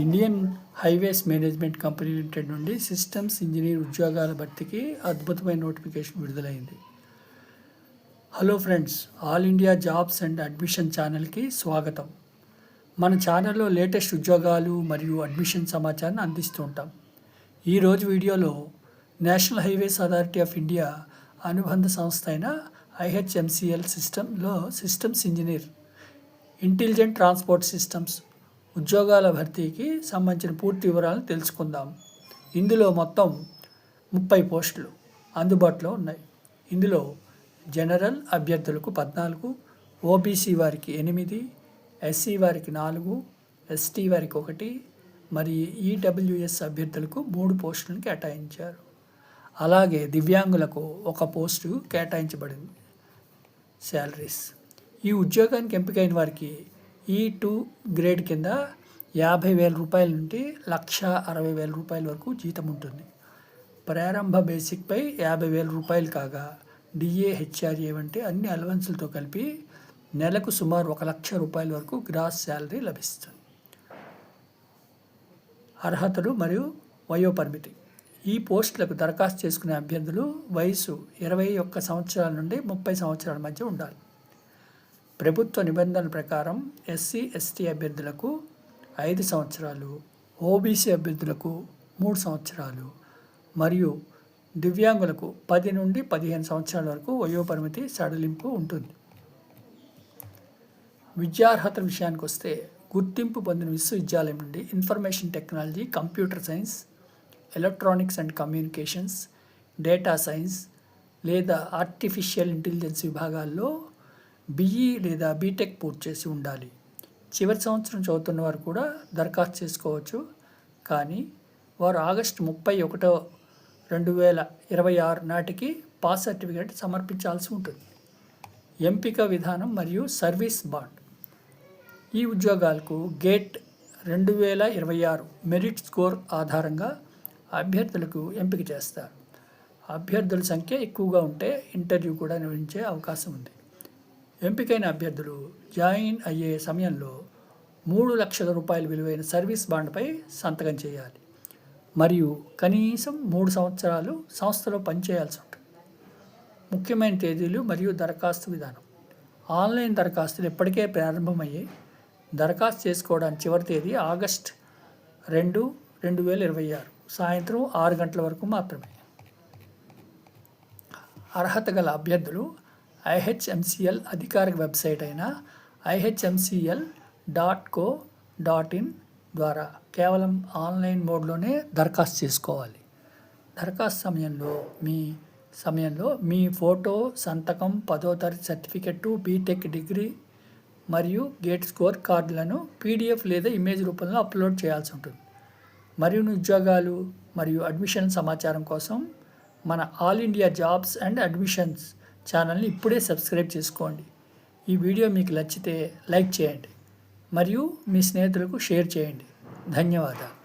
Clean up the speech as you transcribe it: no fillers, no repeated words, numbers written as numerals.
Indian highways management company limited నుండి systems engineer ఉద్యోగాల భర్తీకి అద్భుతమైన నోటిఫికేషన్ విడుదలైంది. Hello friends, all India jobs and admission ఛానల్కి స్వాగతం. మన ఛానల్లో లేటెస్ట్ ఉద్యోగాలు మరియు అడ్మిషన్ సమాచారాన్ని అందిస్తూ ఉంటాం. ఈరోజు వీడియోలో national highways authority of India అనుబంధ సంస్థ అయిన IHMCL సిస్టంలో systems engineer intelligent transport systems ఉద్యోగాల భర్తీకి సంబంధించిన పూర్తి వివరాలను తెలుసుకుందాం. ఇందులో మొత్తం 30 పోస్టులు అందుబాటులో ఉన్నాయి. ఇందులో జనరల్ అభ్యర్థులకు 14, ఓబీసీ వారికి 8, ఎస్సీ వారికి 4, ఎస్టీ వారికి 1 మరియు ఈడబ్ల్యూఎస్ అభ్యర్థులకు 3 పోస్టులను కేటాయించారు. అలాగే దివ్యాంగులకు 1 పోస్టు కేటాయించబడింది. శాలరీస్: ఈ ఉద్యోగానికి ఎంపికైన వారికి E2 గ్రేడ్ కింద 50,000 రూపాయల నుండి 1,60,000 రూపాయల వరకు జీతం ఉంటుంది. ప్రారంభ బేసిక్పై 50,000 రూపాయలు కాగా DA, HRA వంటి అన్ని అలవెన్సులతో కలిపి నెలకు సుమారు 1,00,000 రూపాయల వరకు గ్రాస్ శాలరీ లభిస్తుంది. అర్హతలు మరియు వయోపరిమితి: ఈ పోస్టులకు దరఖాస్తు చేసుకునే అభ్యర్థులు వయసు 21 సంవత్సరాల నుండి 30 సంవత్సరాల మధ్య ఉండాలి. ప్రభుత్వ నిబంధనల ప్రకారం ఎస్సీ, ఎస్టీ అభ్యర్థులకు 5 సంవత్సరాలు, ఓబీసీ అభ్యర్థులకు 3 సంవత్సరాలు మరియు దివ్యాంగులకు 10 నుండి 15 సంవత్సరాల వరకు వయోపరిమితి సడలింపు ఉంటుంది. విద్యార్హతల విషయానికి వస్తే గుర్తింపు పొందిన విశ్వవిద్యాలయం నుండి information technology, computer science, electronics and communications, data science లేదా ఆర్టిఫిషియల్ ఇంటెలిజెన్స్ విభాగాల్లో BE లేదా బీటెక్ పూర్తి చేసి ఉండాలి. చివరి సంవత్సరం చదువుతున్న వారు కూడా దరఖాస్తు చేసుకోవచ్చు. కానీ వారు ఆగస్టు 31, 2026 నాటికి పాస్ సర్టిఫికేట్ సమర్పించాల్సి ఉంటుంది. ఎంపిక విధానం మరియు సర్వీస్ బాండ్: ఈ ఉద్యోగాలకు గేట్ 2026 మెరిట్ స్కోర్ ఆధారంగా అభ్యర్థులకు ఎంపిక చేస్తారు. అభ్యర్థుల సంఖ్య ఎక్కువగా ఉంటే ఇంటర్వ్యూ కూడా నిర్వహించే అవకాశం ఉంది. ఎంపికైన అభ్యర్థులు జాయిన్ అయ్యే సమయంలో 3 లక్షల రూపాయల విలువైన సర్వీస్ బాండ్పై సంతకం చేయాలి మరియు కనీసం 3 సంవత్సరాలు సంస్థలో పనిచేయాల్సి ఉంటుంది. ముఖ్యమైన తేదీలు మరియు దరఖాస్తు విధానం: ఆన్లైన్ దరఖాస్తులు ఇప్పటికే ప్రారంభమయ్యాయి. దరఖాస్తు చేసుకోవడానికి చివరి తేదీ ఆగస్టు 2, 2026 సాయంత్రం 6 గంటల వరకు మాత్రమే. అర్హత గల అభ్యర్థులు IHMCL అధికారిక వెబ్సైట్ అయిన ihmcl.co.in ద్వారా కేవలం ఆన్లైన్ మోడ్లోనే దరఖాస్తు చేసుకోవాలి. దరఖాస్తు సమయంలో మీ ఫోటో, సంతకం, 10వ తరగతి సర్టిఫికెట్, బీటెక్ డిగ్రీ మరియు గేట్ స్కోర్ కార్డులను PDF లేదా ఇమేజ్ రూపంలో అప్లోడ్ చేయాల్సి ఉంటుంది. మరిన్ని ఉద్యోగాలు మరియు అడ్మిషన్ సమాచారం కోసం మన all India jobs and admissions ఛానల్ని ఇప్పుడే సబ్స్క్రైబ్ చేసుకోండి. ఈ వీడియో మీకు నచ్చితే లైక్ చేయండి మరియు మీ స్నేహితులకు షేర్ చేయండి. ధన్యవాదాలు.